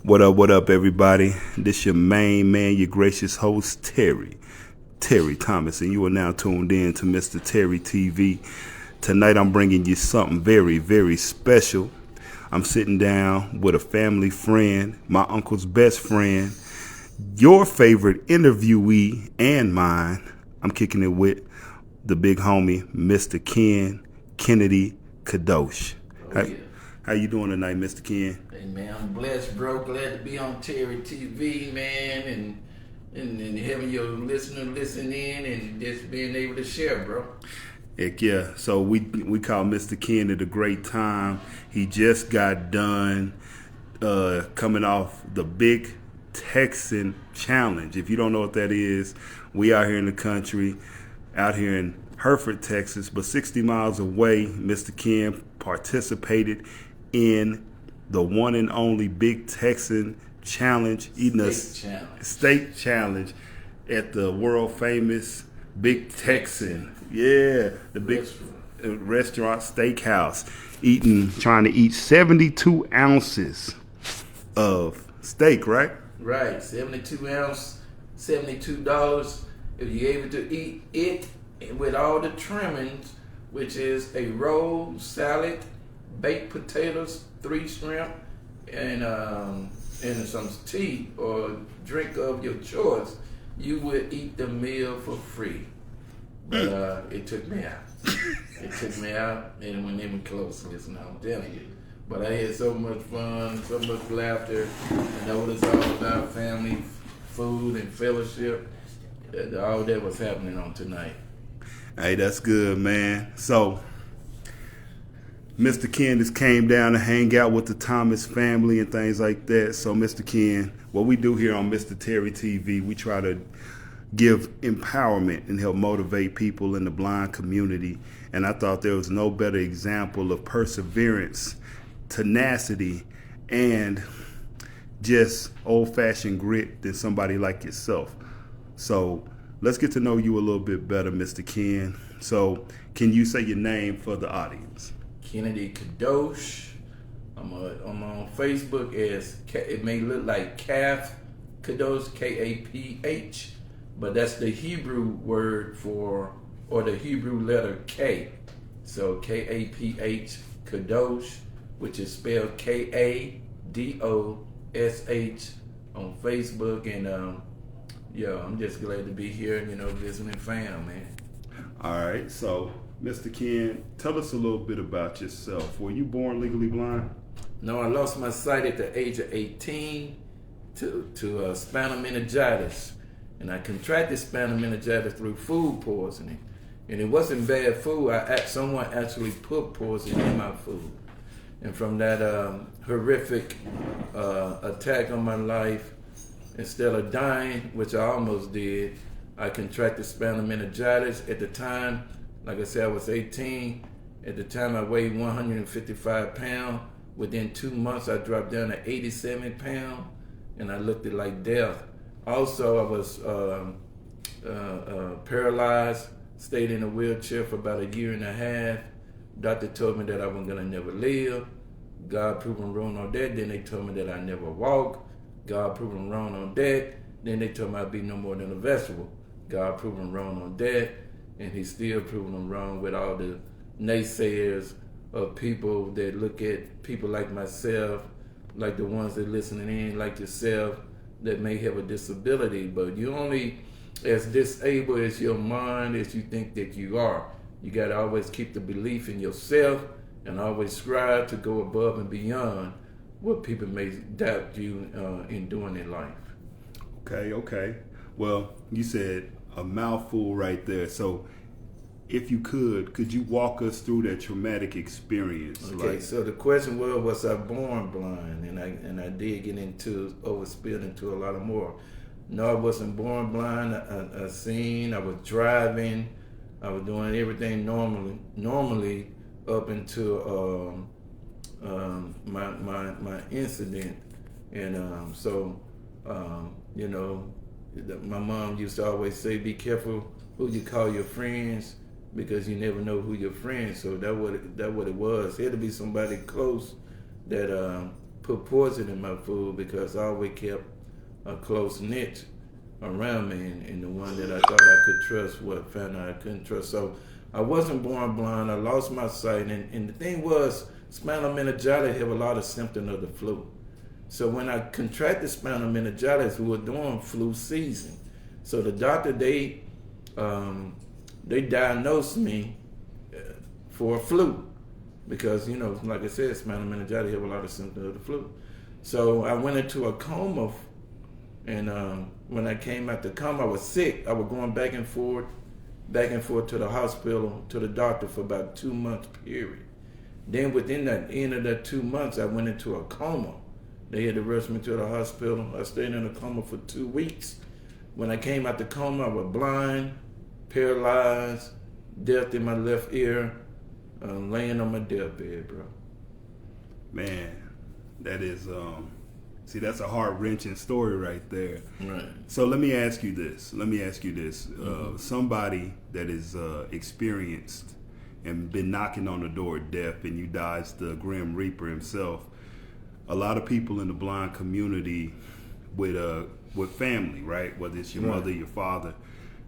What up, everybody? This your main man, your gracious host, Terry Thomas, and you are now tuned in to MR.TerryTV. Tonight, I'm bringing you something very, very special. I'm sitting down with a family friend, my uncle's best friend, your favorite interviewee and mine. I'm kicking it with the big homie, Mr. Kennedy Kadosh. How you doing tonight, Mr. Ken? Hey man, I'm blessed, bro. Glad to be on Terry TV, man, and having your listener listen in and just being able to share, bro. Heck yeah. So we call Mr. Ken at a great time. He just got done coming off the big Texan challenge. If you don't know what that is, we out here in the country, out here in Hereford, Texas, but 60 miles away, Mr. Ken participated in the one and only Big Texan Challenge, state challenge at the world famous Big Texan. Yeah, the big restaurant steakhouse. Trying to eat 72 ounces of steak, right? Right, 72 ounce, $72. If you're able to eat it with all the trimmings, which is a roll, salad, baked potatoes, 3 shrimp, and some tea or drink of your choice, you would eat the meal for free. But it took me out. It took me out, and it wasn't even close. Listen, I'm telling you. But I had so much fun, so much laughter, and know what it's all about: family, food, and fellowship. All that was happening on tonight. Hey, that's good, man. So, Mr. Ken just came down to hang out with the Thomas family and things like that. So, Mr. Ken, what we do here on Mr. Terry TV, we try to give empowerment and help motivate people in the blind community. And I thought there was no better example of perseverance, tenacity, and just old-fashioned grit than somebody like yourself. So let's get to know you a little bit better, Mr. Ken. So can you say your name for the audience? Kennedy Kadosh. I'm on Facebook as, it may look like Kath Kadosh, K-A-P-H, but that's the Hebrew word for, or the Hebrew letter K. So K-A-P-H, Kadosh, which is spelled K-A-D-O-S-H on Facebook. And I'm just glad to be here and, visiting fam, man. All right, so Mr. Ken, tell us a little bit about yourself. Were you born legally blind? No, I lost my sight at the age of 18 to spinal meningitis. And I contracted spinal meningitis through food poisoning. And it wasn't bad food. Someone actually put poison in my food. And from that horrific attack on my life, instead of dying, which I almost did, I contracted spinal meningitis. At the time, like I said, I was 18. At the time, I weighed 155 pounds. Within 2 months, I dropped down to 87 pounds, and I looked it like death. Also, I was paralyzed, stayed in a wheelchair for about a year and a half. Doctor told me that I wasn't gonna never live. God proved me wrong on that. Then they told me that I never walk. God proved me wrong on that. Then they told me I'd be no more than a vegetable. God proved me wrong on that. And He still proving them wrong with all the naysayers of people that look at people like myself, like the ones that listening in, like yourself, that may have a disability. But you only as disabled as your mind as you think that you are. You got to always keep the belief in yourself and always strive to go above and beyond what people may doubt you in doing in life. Okay. Well, you said a mouthful right there. So if you could you walk us through that traumatic experience? Okay, so the question was I born blind? And I did get overspilled into a lot of more. No, I wasn't born blind. I seen, I was driving, I was doing everything normally up until my incident. And my mom used to always say, be careful who you call your friends, because you never know who your friends. So that what it was. It had to be somebody close that put poison in my food because I always kept a close knit around me, and the one that I thought I could trust, found out I couldn't trust. So I wasn't born blind. I lost my sight, and the thing was, spinal meningitis have a lot of symptoms of the flu. So when I contracted spinal meningitis, we were doing flu season. So the doctor, they diagnosed me for a flu because, you know, like I said, spinal meningitis have a lot of symptoms of the flu. So I went into a coma, and when I came out the coma, I was sick. I was going back and forth to the hospital, to the doctor for about 2 months period. Then within that end of that 2 months, I went into a coma. They had to rush me to the hospital. I stayed in a coma for 2 weeks. When I came out the coma, I was blind, paralyzed, deaf in my left ear, laying on my deathbed, bro. Man, that is, see, that's a heart-wrenching story right there. Right. So let me ask you this. Somebody that is experienced and been knocking on the door deaf, and you dodged the Grim Reaper himself. A lot of people in the blind community with family, right? Whether it's your mother, your father.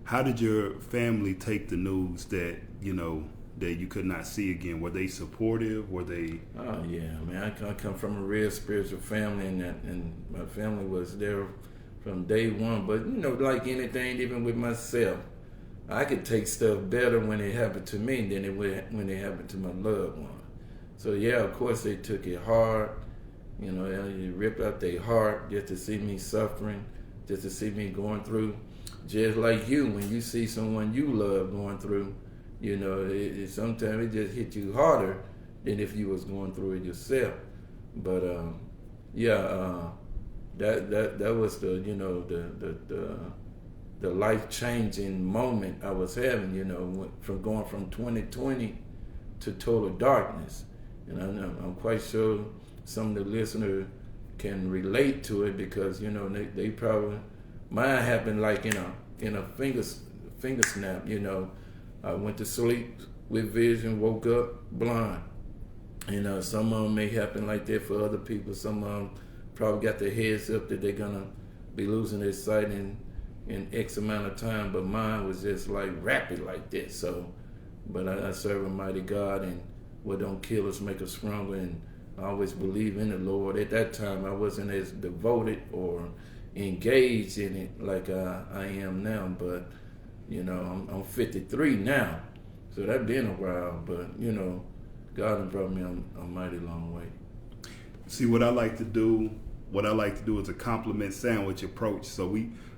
How did your family take the news that, you know, that you could not see again? Were they supportive? Were they? Oh yeah, man. I come from a real spiritual family, and my family was there from day one. But you know, like anything, even with myself, I could take stuff better when it happened to me than when it happened to my loved one. So yeah, of course they took it hard. You know, they ripped out their heart just to see me suffering, just to see me going through. Just like you, when you see someone you love going through, you know, sometimes it just hit you harder than if you was going through it yourself. But that was the, you know, the life-changing moment I was having, you know, from going from 2020 to total darkness. And I'm quite sure some of the listeners can relate to it because, you know, they probably, mine happened like in a finger snap, you know. I went to sleep with vision, woke up blind. You know, some of them may happen like that for other people. Some of them probably got their heads up that they're gonna be losing their sight in X amount of time, but mine was just like rapid like that. So, but I serve a mighty God, and what don't kill us make us stronger, and I always believe in the Lord. At that time, I wasn't as devoted or engaged in it like I am now, but you know, I'm 53 now, so that's been a while, but you know, God has brought me a mighty long way. See, what I like to do is a compliment sandwich approach. So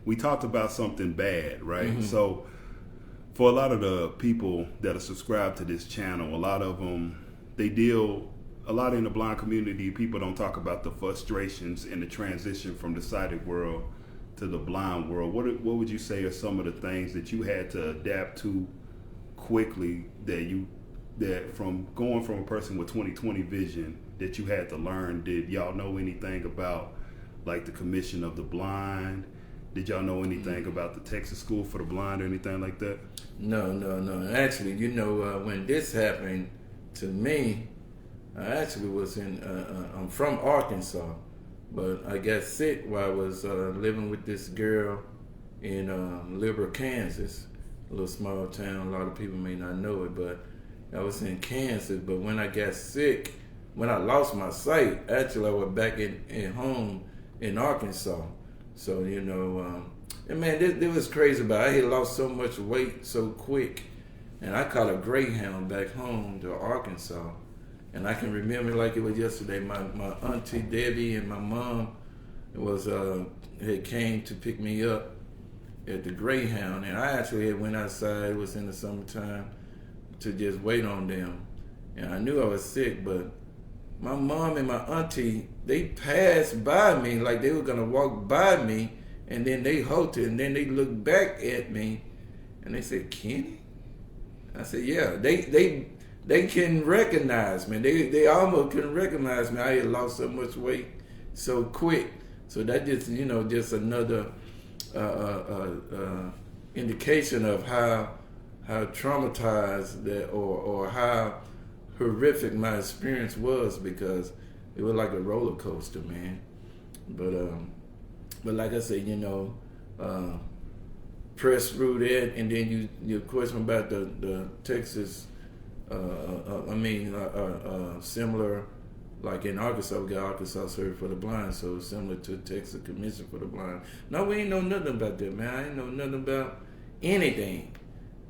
we talked about something bad, right? Mm-hmm. So for a lot of the people that are subscribed to this channel, a lot of them, a lot in the blind community, people don't talk about the frustrations and the transition from the sighted world to the blind world. What would you say are some of the things that you had to adapt to quickly that from going from a person with 20/20 vision that you had to learn? Did y'all know anything about like the Commission of the Blind? Did y'all know anything about the Texas School for the Blind or anything like that? No. Actually, you know, when this happened to me, I actually was I'm from Arkansas, but I got sick while I was living with this girl in Liberal, Kansas, a little small town. A lot of people may not know it, but I was in Kansas. But when I got sick, when I lost my sight, actually I was back in home in Arkansas. So, you know, and man, this was crazy, but I had lost so much weight so quick, and I caught a Greyhound back home to Arkansas. And I can remember like it was yesterday. My auntie Debbie and my mom had came to pick me up at the Greyhound, and I actually had went outside. It was in the summertime to just wait on them, and I knew I was sick. But my mom and my auntie, they passed by me like they were gonna walk by me, and then they halted, and then they looked back at me, and they said, "Kenny?" I said, "Yeah." They can recognize me. They almost couldn't recognize me. I had lost so much weight so quick. So that just, you know, just another indication of how traumatized that or how horrific my experience was, because it was like a roller coaster, man. But like I said, press through that, and then your question about the Texas, similar, like in Arkansas, we got Arkansas Service for the Blind, so it's similar to Texas Commission for the Blind. No, we ain't know nothing about that, man. I ain't know nothing about anything.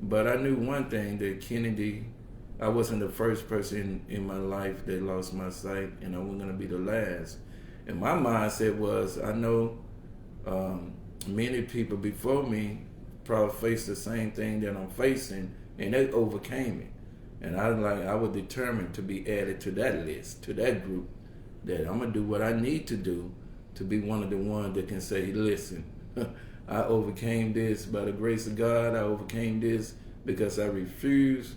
But I knew one thing, that Kennedy, I wasn't the first person in my life that lost my sight, and I wasn't going to be the last. And my mindset was, I know many people before me probably faced the same thing that I'm facing, and they overcame it. And I was determined to be added to that list, to that group, that I'm going to do what I need to do to be one of the ones that can say, listen, I overcame this by the grace of God. I overcame this because I refused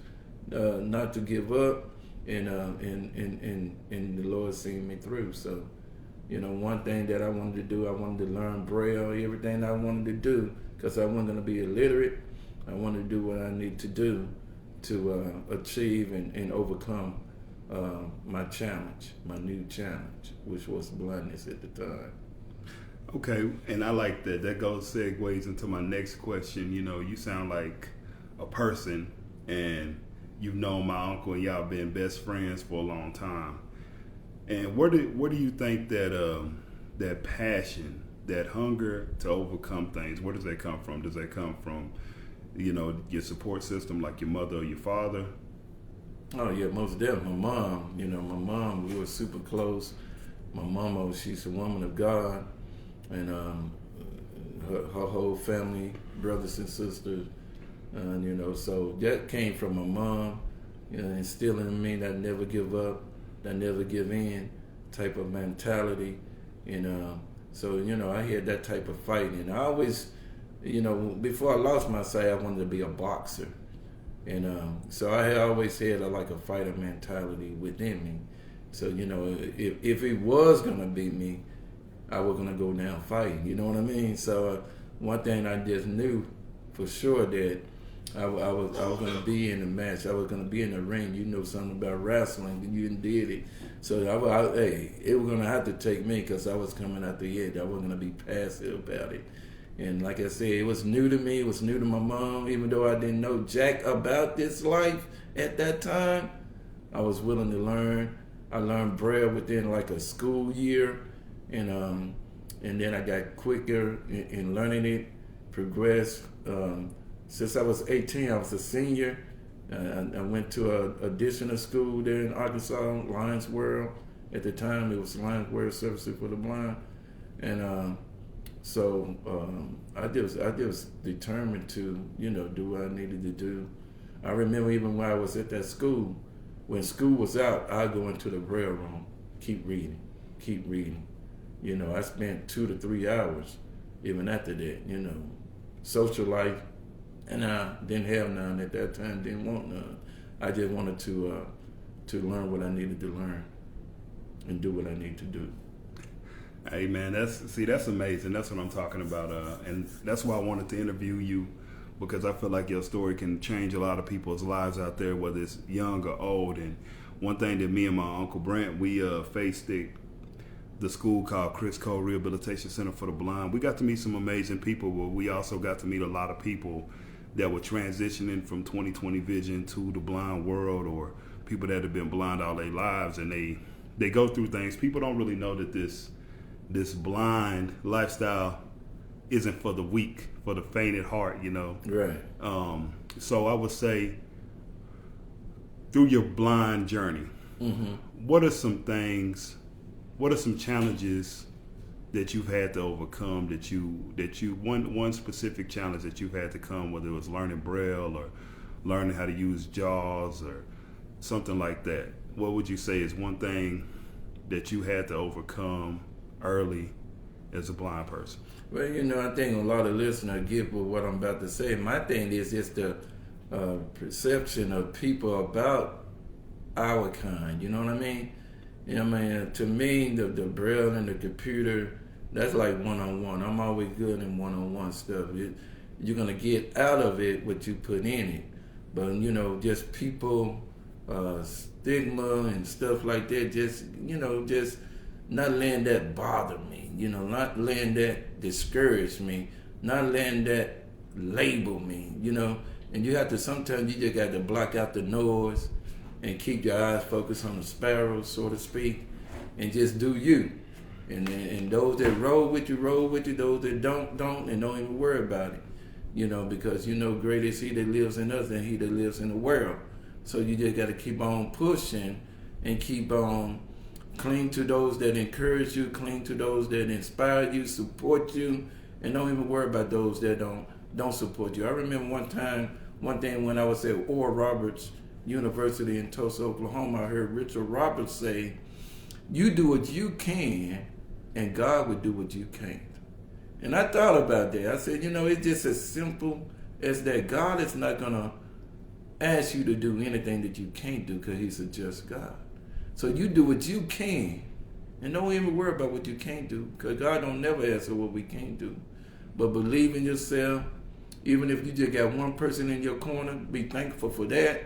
not to give up, and the Lord seen me through. So, one thing that I wanted to do, I wanted to learn Braille, everything I wanted to do, because I wasn't going to be illiterate. I wanted to do what I need to do to achieve and overcome my challenge, my new challenge, which was blindness at the time. Okay, and I like that. That segues into my next question. You sound like a person, and you've known my uncle, and y'all been best friends for a long time. And where do you think that passion, that hunger to overcome things, where does that come from? Does that come from, your support system, like your mother or your father? Oh yeah, most definitely. My mom, we were super close. My mama, she's a woman of God, and her whole family, brothers and sisters, so that came from my mom, instilling in me that never give up, that never give in type of mentality, so I had that type of fight, and I always, before I lost my sight, I wanted to be a boxer, and so I had always had a fighter mentality within me. So if he was gonna beat me, I was gonna go down fighting. You know what I mean? So one thing I just knew for sure, that I was gonna be in the match. I was gonna be in the ring. You know something about wrestling, and you did it. So it was gonna have to take me, because I was coming out the edge. I wasn't gonna be passive about it. And like I said, it was new to me. It was new to my mom. Even though I didn't know jack about this life at that time, I was willing to learn. I learned Braille within a school year, and then I got quicker in learning it, progressed. Since I was 18, I was a senior. I went to an additional school there in Arkansas, Lions World. At the time, it was Lions World Services for the Blind, and so I just determined to do what I needed to do. I remember even when I was at that school, when school was out, I'd go into the Braille room, keep reading. I spent 2 to 3 hours even after that, social life, and I didn't have none at that time, didn't want none. I just wanted to learn what I needed to learn and do what I need to do. Hey man, that's amazing. That's what I'm talking about, and that's why I wanted to interview you, because I feel like your story can change a lot of people's lives out there, whether it's young or old. And one thing that me and my Uncle Brent, we faced the school called Chris Cole Rehabilitation Center for the Blind. We got to meet some amazing people, but we also got to meet a lot of people that were transitioning from 20/20 vision to the blind world, or people that have been blind all their lives, and they go through things. People don't really know that this blind lifestyle isn't for the weak, for the faint at heart, Right. So I would say, through your blind journey, Mm-hmm. what are some challenges that you've had to overcome, that you one specific challenge that you've had to come, whether it was learning Braille or learning how to use JAWS or something like that? What would you say is one thing that you had to overcome early as a blind person? Well, I think a lot of listeners get what I'm about to say. My thing is just the perception of people about our kind. You know what I mean? To me, the Braille and the computer, that's like one-on-one. I'm always good in one-on-one stuff. You're going to get out of it what you put in it. But, just people stigma and stuff like that. Just not letting that bother me. Not letting that discourage me. Not letting that label me. And you have to, sometimes you just got to block out the noise and keep your eyes focused on the sparrows, so to speak, and just do you. And those that roll with you, roll with you. Those that don't, and don't even worry about it. Because greater is he that lives in us than he that lives in the world. So you just got to keep on pushing and keep on cling to those that encourage you, cling to those that inspire you, support you, and don't even worry about those that don't support you. I remember one thing when I was at Oral Roberts University in Tulsa, Oklahoma, I heard Richard Roberts say, "You do what you can, and God will do what you can't." And I thought about that. I said, it's just as simple as that. God is not going to ask you to do anything that you can't do because he's a just God. So you do what you can, and don't even worry about what you can't do, because God don't never ask us what we can't do. But believe in yourself. Even if you just got one person in your corner, be thankful for that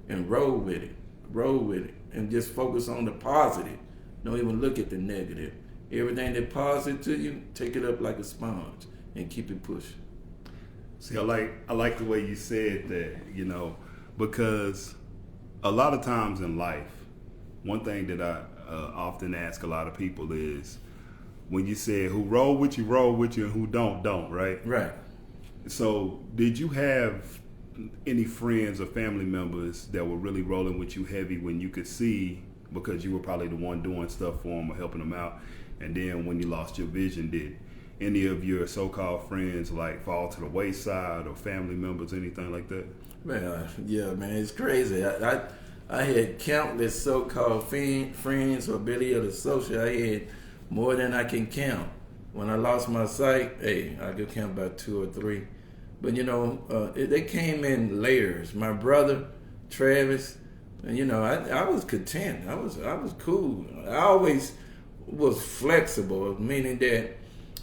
and roll with it. Roll with it. And just focus on the positive. Don't even look at the negative. Everything that's positive to you, take it up like a sponge and keep it pushing. See, I like the way you said that, because a lot of times in life, one thing that I often ask a lot of people is, when you said who roll with you, and who don't, right? Right. So did you have any friends or family members that were really rolling with you heavy when you could see, because you were probably the one doing stuff for them or helping them out, and then when you lost your vision, did any of your so-called friends fall to the wayside, or family members, anything like that? Man, yeah, man, it's crazy. I had countless so-called friends or Billy or the social. I had more than I can count. When I lost my sight, I could count about 2 or 3. But they came in layers. My brother, Travis, and I was content. I was cool. I always was flexible, meaning that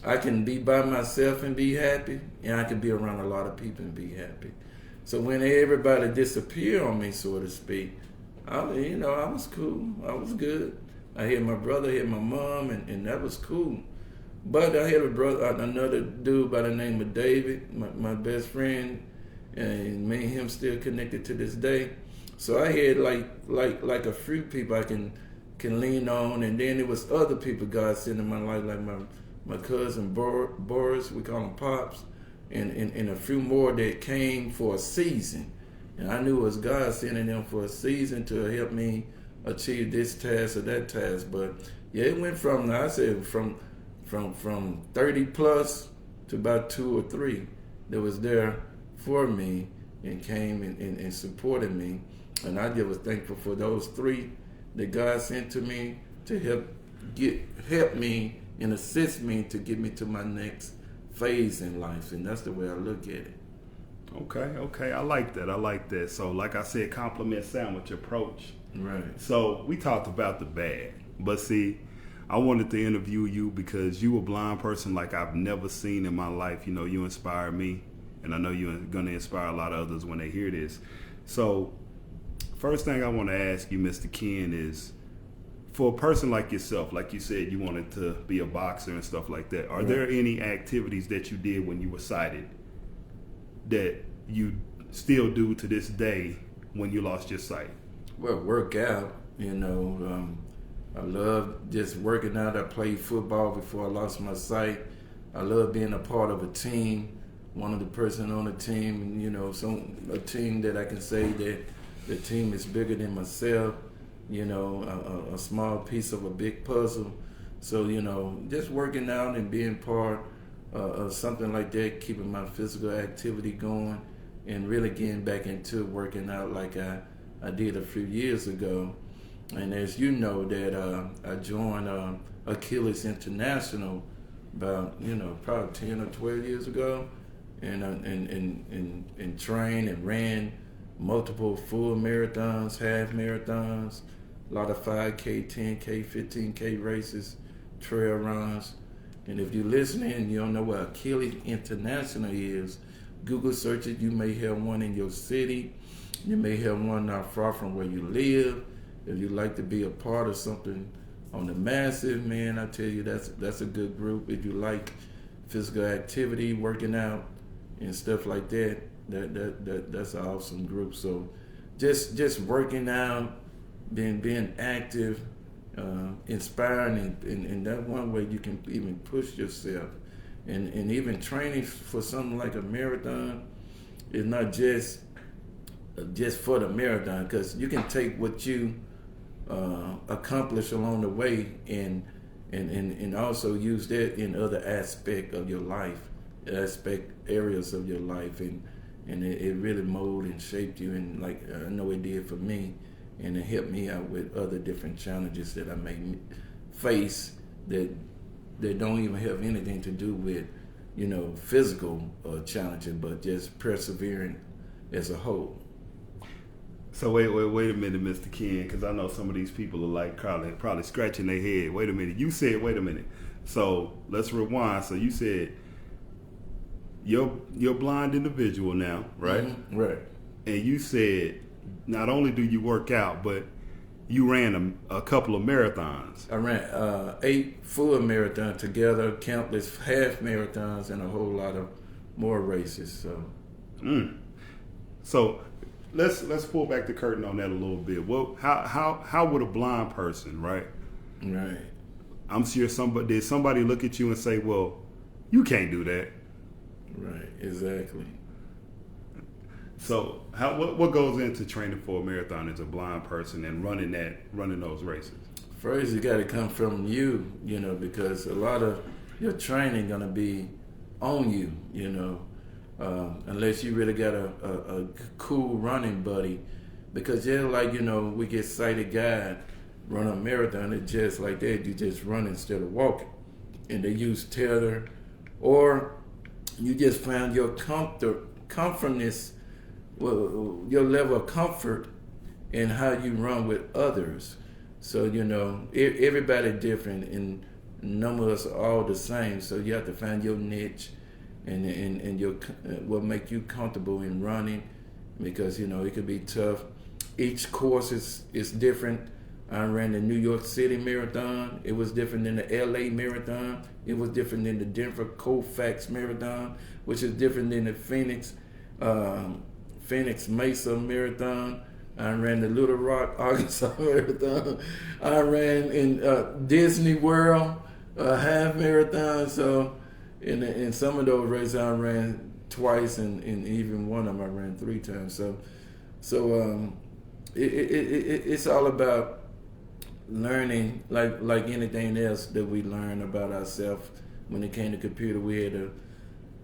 I can be by myself and be happy, and I can be around a lot of people and be happy. So when everybody disappeared on me, so to speak, I was cool. I was good. I had my brother, I had my mom, and that was cool. But I had another dude by the name of David, my best friend, and me and him still connected to this day. So I had like a few people I can lean on, and then there was other people God sent in my life, like my cousin Boris, we call him Pops, and a few more that came for a season. And I knew it was God sending them for a season to help me achieve this task or that task. But yeah, it went from 30 plus to about 2 or 3 that was there for me and came and supported me. And I just was thankful for those 3 that God sent to me to help me and assist me to get me to my next phase in life. And that's the way I look at it. Okay. I like that. So like I said, compliment sandwich approach. Right. So we talked about the bad, but see, I wanted to interview you because you a blind person like I've never seen in my life. You inspire me, and I know you're going to inspire a lot of others when they hear this. So first thing I want to ask you, Mr. Ken, is for a person like yourself, like you said, you wanted to be a boxer and stuff like that. Are there any activities that you did when you were sighted that you still do to this day when you lost your sight? Well, work out, I love just working out. I played football before I lost my sight. I love being a part of a team, one of the person on the team, a team that I can say that the team is bigger than myself, a small piece of a big puzzle. So, just working out and being part of something like that, keeping my physical activity going and really getting back into working out like I did a few years ago. And as you know, that I joined Achilles International about probably 10 or 12 years ago, and trained and ran multiple full marathons, half marathons, a lot of 5K, 10K, 15K races, trail runs. And if you're listening and you don't know what Achilles International is, Google search it. You may have one in your city. You may have one not far from where you live. If you like to be a part of something on the massive, man, I tell you that's a good group. If you like physical activity, working out and stuff like that, that's an awesome group. So just working out, being active, inspiring, and that one way you can even push yourself, and even training for something like a marathon is not just for the marathon, because you can take what you accomplish along the way and also use that in other aspect of your life, areas of your life, and it really molded and shaped you, and like I know it did for me, and it helped me out with other different challenges that I may face that don't even have anything to do with, physical challenges, but just persevering as a whole. So wait a minute, Mr. Ken, because I know some of these people are like probably scratching their head. Wait a minute. You said, wait a minute. So let's rewind. So you said you're a blind individual now, right? Mm-hmm. Right. And you said not only do you work out, but you ran a couple of marathons. I ran 8 full marathons together, countless half marathons, and a whole lot of more races. So let's pull back the curtain on that a little bit. Well, how would a blind person, right? Right. I'm sure did somebody look at you and say, "Well, you can't do that." Right. Exactly. So what goes into training for a marathon as a blind person and running those races? First, you got to come from you, because a lot of your training gonna be on you, unless you really got a cool running buddy, because we get sighted guide run a marathon, it's just like that, you just run instead of walking, and they use tether, or you just found your comfortness, your level of comfort in how you run with others. So everybody different, and none of us are all the same, so you have to find your niche and your what make you comfortable in running, because it could be tough. Each course is different. I ran the New York City Marathon. It was different than the LA Marathon. It was different than the Denver Colfax Marathon, which is different than the Phoenix Mesa Marathon. I ran the Little Rock, Arkansas Marathon. I ran in Disney World half marathon. So in some of those races I ran twice, and even one of them I ran 3 times. So it's all about learning, like anything else that we learn about ourselves. When it came to computer, we had to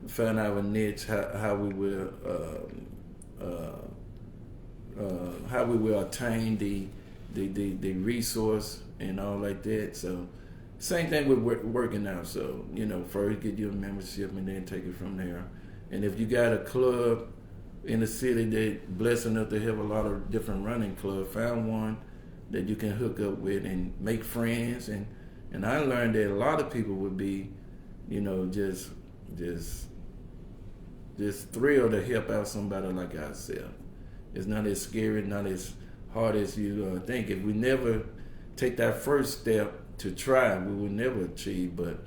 find our niche, how we will attain the resource and all like that. So same thing with working out. So first get your membership and then take it from there. And if you got a club in the city that blessed enough to have a lot of different running clubs, found one that you can hook up with and make friends. And I learned that a lot of people would be, just thrilled to help out somebody like ourselves. It's not as scary, not as hard as you think. If we never take that first step to try, we will never achieve. But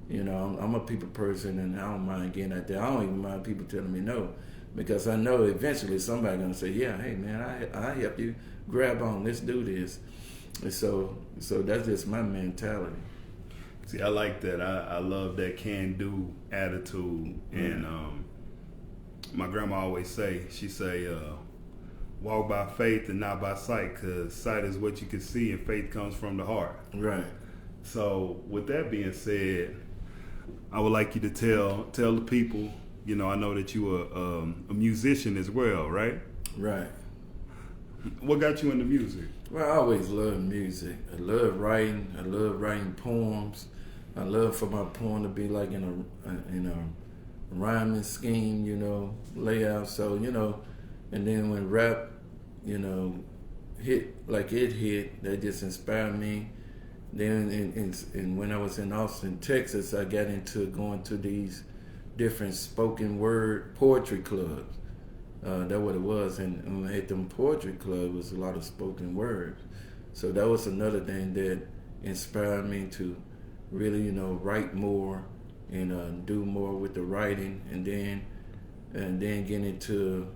I'm a people person, and I don't mind getting out there. I don't even mind people telling me no, because I know eventually somebody's gonna say, "Yeah, hey man, I help you. Grab on, let's do this." And so that's just my mentality. See, I like that. I love that can-do attitude. And my grandma always say, walk by faith and not by sight, because sight is what you can see and faith comes from the heart. Right. So with that being said, I would like you to tell the people, I know that you are a musician as well, right? Right. What got you into music? Well, I always loved music. I love writing. I love writing poems. I love for my poem to be like in a rhyming scheme, layout. So, and then when rap, hit like it hit, that just inspired me. Then and when I was in Austin, Texas, I got into going to these different spoken word poetry clubs. That's what it was. And at them poetry club was a lot of spoken words. So that was another thing that inspired me to really, write more and do more with the writing, and then get into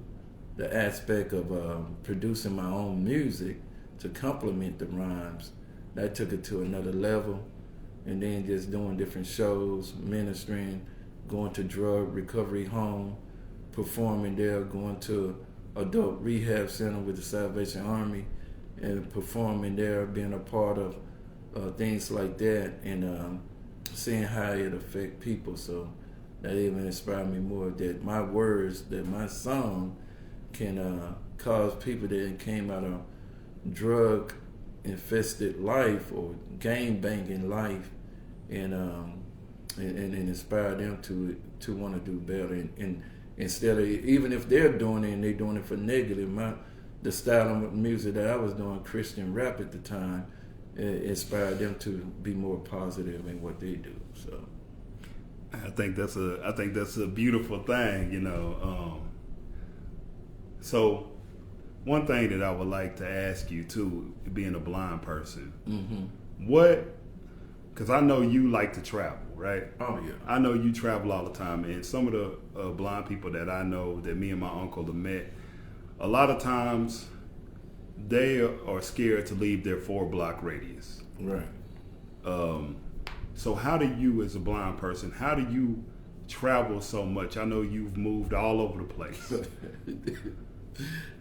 the aspect of producing my own music to complement the rhymes. That took it to another level. And then just doing different shows, ministering, going to drug recovery home, performing there, going to adult rehab center with the Salvation Army and performing there, being a part of things like that, and seeing how it affect people. So that even inspired me more, that my words, that my song can cause people that came out of drug infested life or gang banging life, and inspire them to want to do better, and instead of, even if they're doing it and they're doing it for negative, the style of music that I was doing, Christian rap at the time, inspired them to be more positive in what they do. So I think that's a beautiful thing, So one thing that I would like to ask you too, being a blind person, because I know you like to travel, right? Oh yeah. I know you travel all the time, and some of the blind people that I know that me and my uncle have met, a lot of times they are scared to leave their 4-block radius. Right. So how do you, as a blind person, how do you travel so much? I know you've moved all over the place.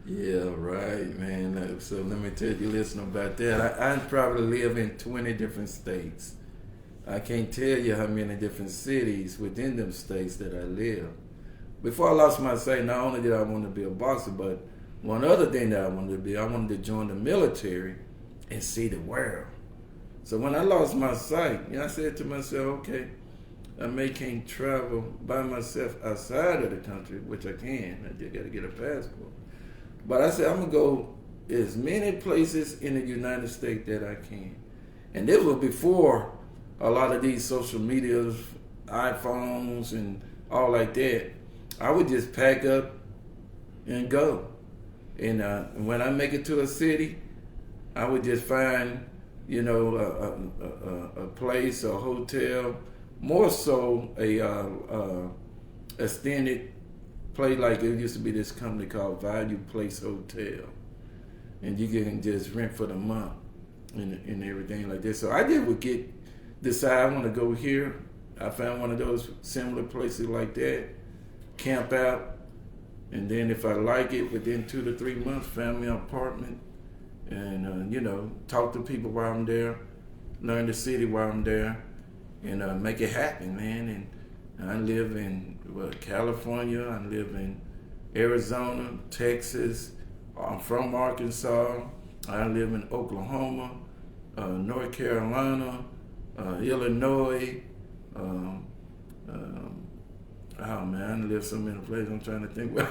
Yeah, right, man. So let me tell you, listen about that. I probably live in 20 different states. I can't tell you how many different cities within them states that I live. Before I lost my sight, not only did I want to be a boxer, but one other thing that I wanted to be, I wanted to join the military and see the world. So when I lost my sight, I said to myself, okay, I can't travel by myself outside of the country, which I can. I just got to get a passport. But I said, I'm going to go as many places in the United States that I can. And this was before a lot of these social medias, iPhones and all like that. I would just pack up and go. And when I make it to a city, I would just find, a place, a hotel, more so a extended place. Like it used to be this company called Value Place Hotel, and you can just rent for the month and everything like this. So I just would decide I want to go here. I found one of those similar places like that, camp out, and then if I like it, within 2 to 3 months, find me an apartment, and talk to people while I'm there, learn the city while I'm there, and make it happen, man. And I live in California, I live in Arizona, Texas, I'm from Arkansas, I live in Oklahoma, North Carolina, Illinois, oh man, I live so many places. I'm trying to think. I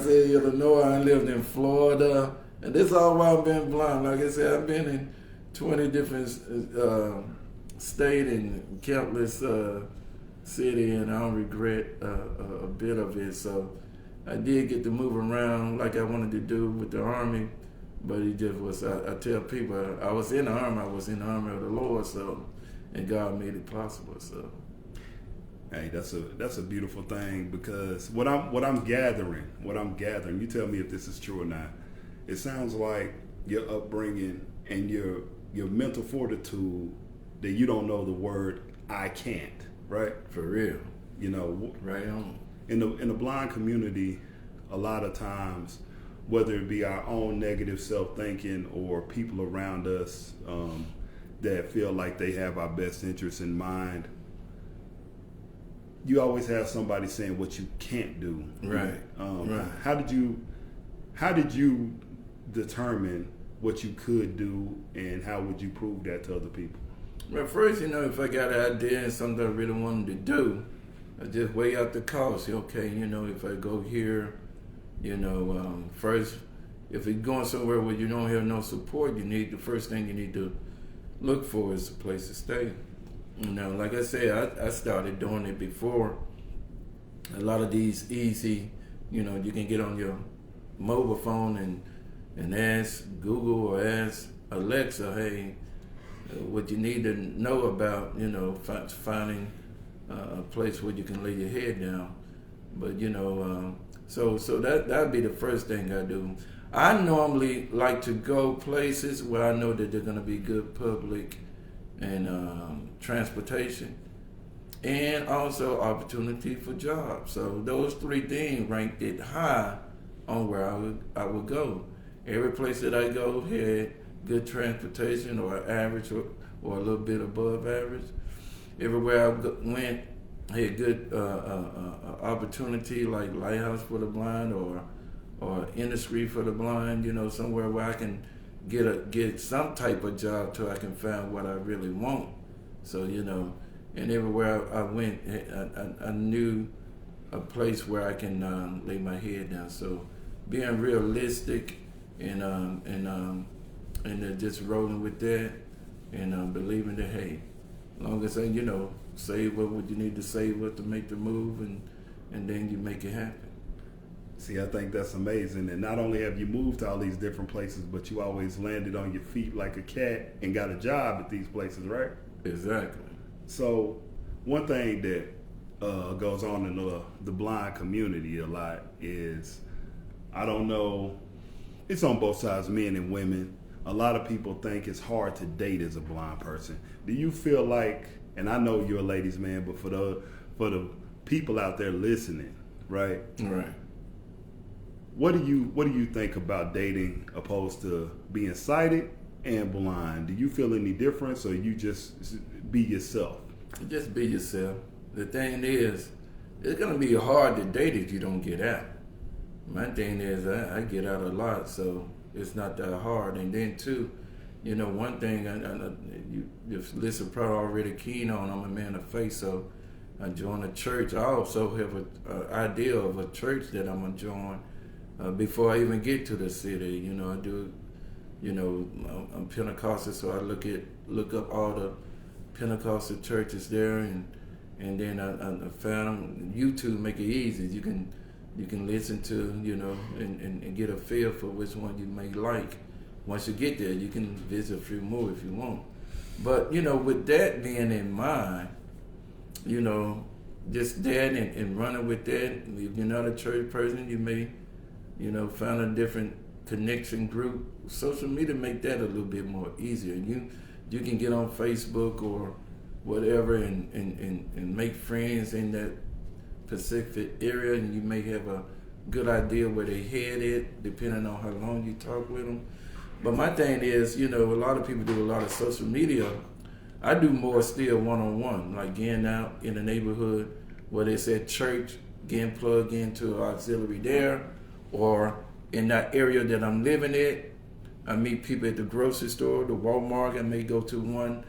said Illinois. I lived in Florida, and this is all while I've been blind. Like I said, I've been in 20 different states and countless city, and I don't regret a bit of it. So I did get to move around like I wanted to do with the Army, but it just was. I tell people I was in the Army. I was in the Army of the Lord. So, and God made it possible. So. Hey, that's a beautiful thing, because what I'm gathering, you tell me if this is true or not. It sounds like your upbringing and your mental fortitude, that you don't know the word I can't, right? For real. Right on. In the blind community, a lot of times, whether it be our own negative self-thinking or people around us that feel like they have our best interests in mind, you always have somebody saying what you can't do. Right. Right. How did you determine what you could do, and how would you prove that to other people? Well, first, if I got an idea and something I really wanted to do, I just weigh out the cost. Okay, if I go here, first, if you're going somewhere where you don't have no support, the first thing you need to look for is a place to stay. Like I said, I started doing it before a lot of these easy You know, you can get on your mobile phone and ask Google or ask Alexa, hey, what you need to know about, you know, finding a place where you can lay your head down. But, you know, so that'd be the first thing I do. I normally like to go places where I know that they're going to be good public and transportation, and also opportunity for jobs. So those three things ranked it high on where I would go. Every place that I go had good transportation or average or a little bit above average. Everywhere I went had good opportunity, like Lighthouse for the Blind or industry for the blind, you know, somewhere where I can get some type of job till I can find what I really want. So, you know, and everywhere I went, I knew a place where I can lay my head down. So being realistic and just rolling with that and believing that, hey, as long as I, you know, save what you need to save what to make the move, and then you make it happen. See, I think that's amazing. And not only have you moved to all these different places, but you always landed on your feet like a cat and got a job at these places, right? Exactly. So one thing that goes on in the blind community a lot is, I don't know, it's on both sides, men and women. A lot of people think it's hard to date as a blind person. Do you feel like, and I know you're a ladies' man, but for the people out there listening, right? Right. What do you think about dating opposed to being sighted and blind? Do you feel any difference, or you just be yourself? Just be yourself. The thing is, it's gonna be hard to date if you don't get out. My thing is, I get out a lot, so it's not that hard. And then too, you know, one thing your listener probably already keen on, I'm a man of faith, so I joined a church. I also have an idea of a church that I'm gonna join before I even get to the city. You know, I do, you know, I'm Pentecostal, so I look up all the Pentecostal churches there, and then I found YouTube make it easy. You can listen to, you know, and get a feel for which one you may like. Once you get there, you can visit a few more if you want. But, you know, with that being in mind, you know, just that and running with that, if you're not a church person, you may, you know, find a different connection group. Social media make that a little bit more easier. You can get on Facebook or whatever and make friends in that Pacific area, and you may have a good idea where they headed, depending on how long you talk with them. But my thing is, you know, a lot of people do a lot of social media. I do more still one-on-one, like getting out in the neighborhood, whether it's at church, getting plugged into an auxiliary there, or in that area that I'm living at. I meet people at the grocery store, the Walmart. I may go to one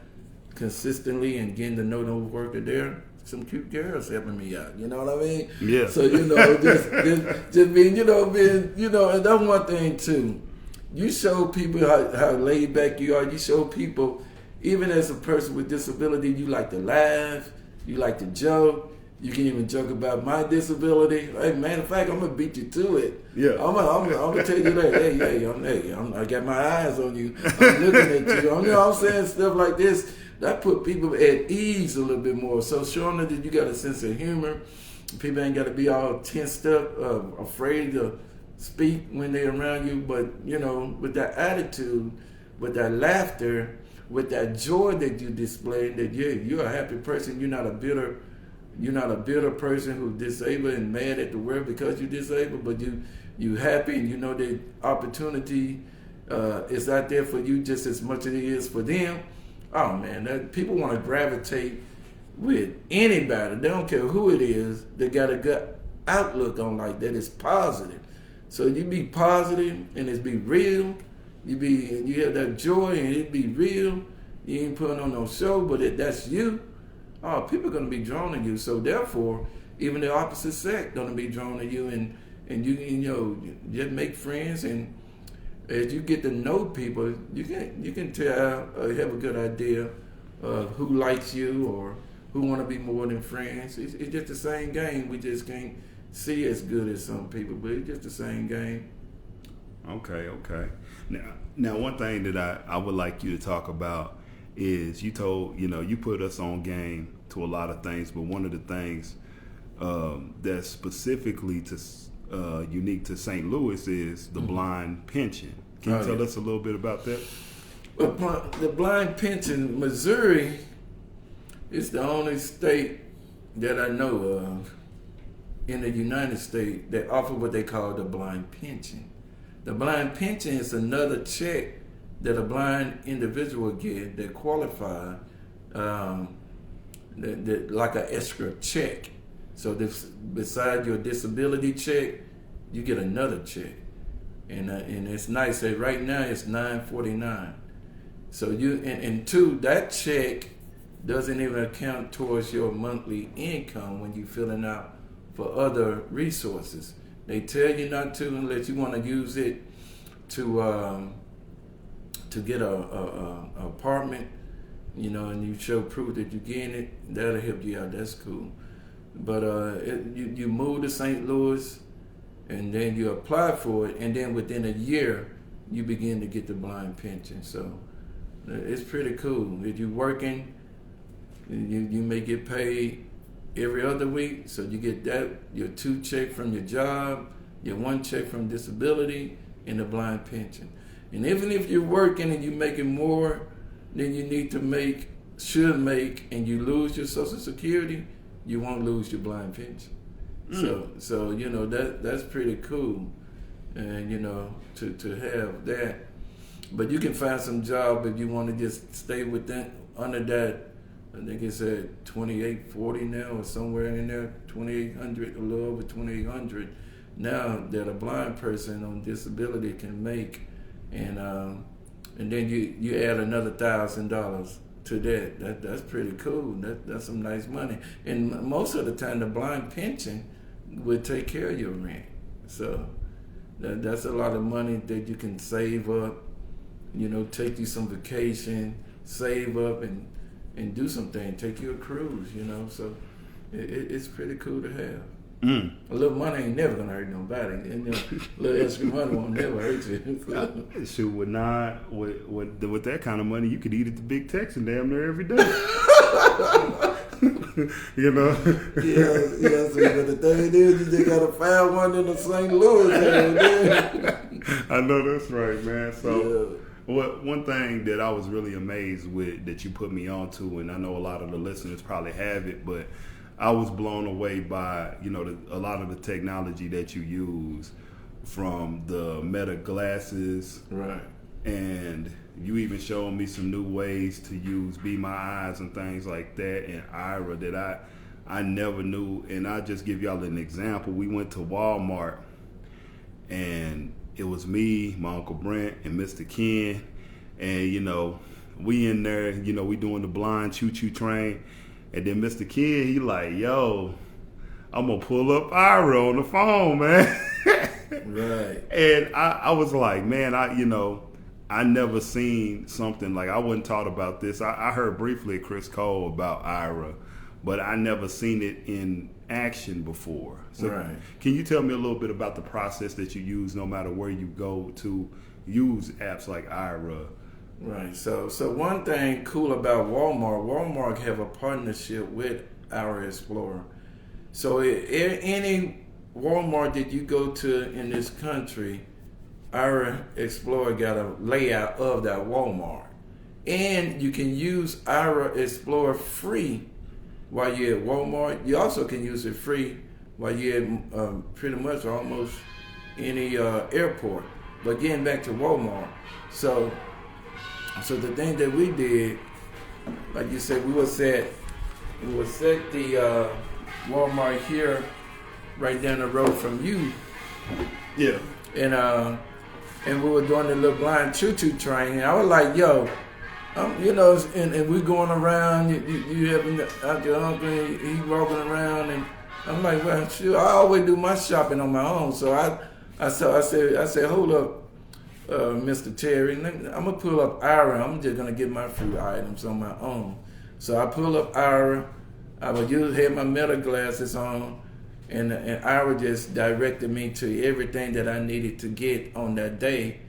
consistently and getting to know the worker there. Some cute girls helping me out, you know what I mean? Yeah. So, you know, just being, you know, and that's one thing too. You show people how laid back you are. You show people, even as a person with disability, you like to laugh, you like to joke. You can even joke about my disability. Hey, matter of fact, I'm gonna beat you to it. Yeah. I'm gonna tell you that. Hey, I got my eyes on you. I'm looking at you. You know what I'm saying? Stuff like this. That put people at ease a little bit more. So showing that you got a sense of humor, people ain't got to be all tensed up, afraid to speak when they're around you. But, you know, with that attitude, with that laughter, with that joy that you display, that you're a happy person. You're not a bitter person who's disabled and mad at the world because you're disabled, but you happy, and you know that opportunity is out there for you just as much as it is for them. Oh man, people want to gravitate with anybody. They don't care who it is. They got a good outlook on like that. It's positive. So you be positive and it's be real. You have that joy and it be real. You ain't putting on no show, but that's you. Oh, people are gonna be drawn to you. So therefore, even the opposite sex gonna be drawn to you, and you know, just make friends, and as you get to know people, you can tell, have a good idea of who likes you or who want to be more than friends. It's just the same game. We just can't see as good as some people, but it's just the same game. Okay. Now one thing that I would like you to talk about is you put us on game to a lot of things, but one of the things that's specifically unique to St. Louis is the blind pension. Can you tell us a little bit about that? Well, the blind pension, Missouri is the only state that I know of in the United States that offer what they call the blind pension. The blind pension is another check that a blind individual get that qualify, like an extra check. So beside your disability check, you get another check, and it's nice. That right now it's $9.49. So and two, that check doesn't even account towards your monthly income when you're filling out for other resources. They tell you not to unless you want to use it to get a apartment, and you show proof that you're getting it. That'll help you out. That's cool. But you move to St. Louis, and then you apply for it, and then within a year you begin to get the blind pension. So it's pretty cool. If you're working, you may get paid every other week, so you get your 2 check from your job, your 1 check from disability, and the blind pension. And even if you're working and you're making more than you should make, and you lose your Social Security, you won't lose your blind pension. So that's pretty cool, and to have that. But you can find some job if you want to just stay under that. I think it's at $28.40 now, or somewhere in there, $2,800, a little over $2,800 now that a blind person on disability can make, and then you add another $1,000 to that. That's pretty cool. That's some nice money. And most of the time, the blind pension would take care of your rent. So that's a lot of money that you can save up. Take you some vacation, save up, and do something. Take you a cruise. So it's pretty cool to have. A little money ain't never gonna hurt nobody, and a little extra money won't never hurt you. Shoot, with that kind of money, you could eat at the Big Texan damn near every day. Yeah. So, but the thing is, you just gotta find one in the St. Louis area. I know that's right, man. So. Yeah. One thing that I was really amazed with that you put me onto, and I know a lot of the listeners probably have it, but I was blown away by a lot of the technology that you use, from the Meta glasses, right? And you even showed me some new ways to use Be My Eyes and things like that, and Ira that I never knew. And I'll just give y'all an example. We went to Walmart, and it was me, my Uncle Brent, and Mr. Ken, and we in there, we doing the blind choo-choo train, and then Mr. Ken, he like, yo, I'm gonna pull up Ira on the phone, man. Right. And I was like, man, I never seen something like, I wasn't taught about this. I heard briefly at Chris Cole about Ira, but I never seen it in action before. So right. Can you tell me a little bit about the process that you use no matter where you go to use apps like Ira? Right. So one thing cool about Walmart have a partnership with our Explorer. So any Walmart that you go to in this country, our Explorer got a layout of that Walmart. And you can use our Explorer free while you're at Walmart. You also can use it free while you're at pretty much almost any airport. But getting back to Walmart, so the thing that we did, like you said, we would set the Walmart here, right down the road from you. Yeah. And we were doing the little blind choo-choo train, and I was like, yo, and we going around, you having out your uncle, he walking around, and I'm like, well, sure, I always do my shopping on my own. So I said, hold up, Mr. Terry, I'm gonna pull up Ira. I'm just gonna get my food items on my own. So I pull up Ira. I would have my Meta glasses on, and Ira just directed me to everything that I needed to get on that day.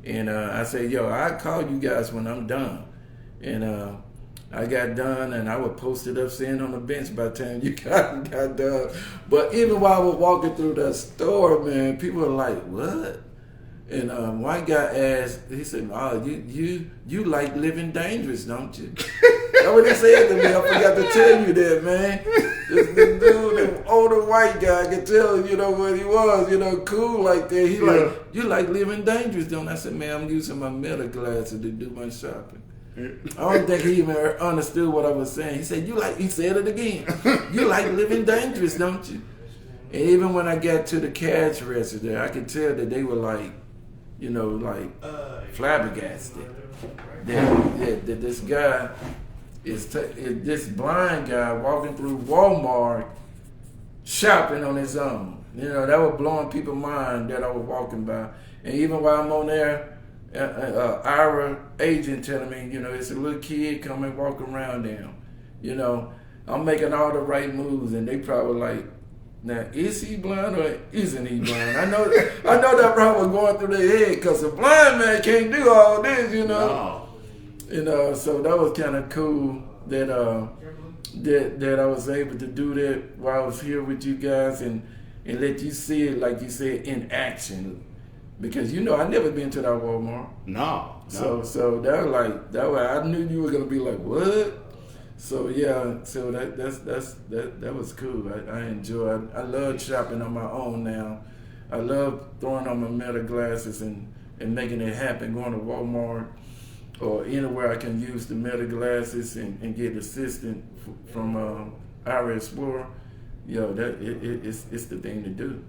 And I said, yo, I'll call you guys when I'm done. And I got done, and I was posted up sitting on the bench by the time you got done. But even while I was walking through the store, man, people were like, what? And one guy asked, he said, oh, you like living dangerous, don't you? That's what they said to me. I forgot to tell you that, man. This dude, the older white guy, I could tell, you know, what he was, you know, cool like that. He like, you like living dangerous, don't you? I said, man, I'm using my Meta glasses to do my shopping. I don't think he even understood what I was saying. He said, he said it again. You like living dangerous, don't you? And even when I got to the cash register, I could tell that they were like, you know, like flabbergasted. That this guy is this blind guy walking through Walmart shopping on his own. You know, that was blowing people's mind that I was walking by. And even while I'm on there, Ira agent telling me, you know, it's a little kid coming walk around them. You know, I'm making all the right moves, and they probably like, now, is he blind or isn't he blind? I know that probably was going through their head because a blind man can't do all this, you know. No. You know, so that was kind of cool that that I was able to do that while I was here with you guys and let you see it, like you said, in action. Because, you know, I never been to that Walmart. No. So that was I knew you were gonna be like, what? So yeah, so that was cool. I enjoy. I love shopping on my own now. I love throwing on my Meta glasses and making it happen. Going to Walmart or anywhere I can use the Meta glasses and get assistance from Ira Explorer. Yo, it's the thing to do.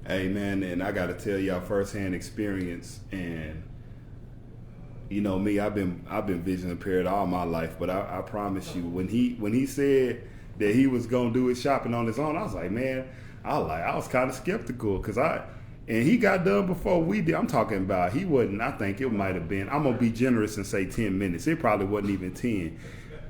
Hey man, and I got to tell y'all firsthand experience, and you know me, I've been vision impaired all my life, but I promise you, when he said that he was gonna do his shopping on his own, I was like, man, I was kind of skeptical and he got done before we did. I'm talking about he wasn't. I think it might have been. I'm gonna be generous and say 10 minutes. It probably wasn't even 10.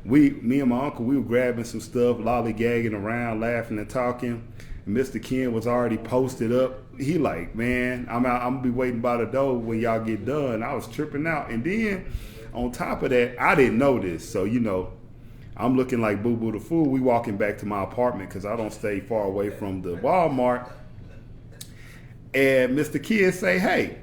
Me and my uncle, we were grabbing some stuff, lollygagging around, laughing and talking. Mr. Ken was already posted up. He like, man, I'm gonna be waiting by the door when y'all get done. I was tripping out. And then on top of that, I didn't know this. So, you know, I'm looking like Boo Boo the Fool. We walking back to my apartment because I don't stay far away from the Walmart. And Mr. Ken say, hey,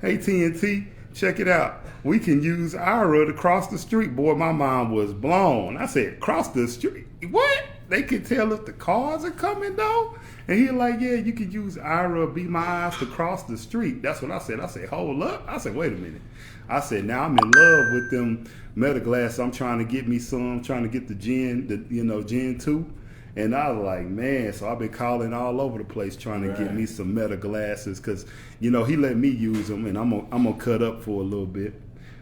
TNT, check it out. We can use Ira to cross the street. Boy, my mind was blown. I said, cross the street? What? They can tell if the cars are coming though? And he like, yeah, you could use Ira, Be My Eyes to cross the street. That's what I said. I said, hold up. I said, wait a minute. I said, now I'm in love with them Meta glasses. I'm trying to get me some. I'm trying to get the Gen 2. And I was like, man, so I've been calling all over the place trying to get me some Meta glasses because, you know, he let me use them, and I'm gonna cut up for a little bit.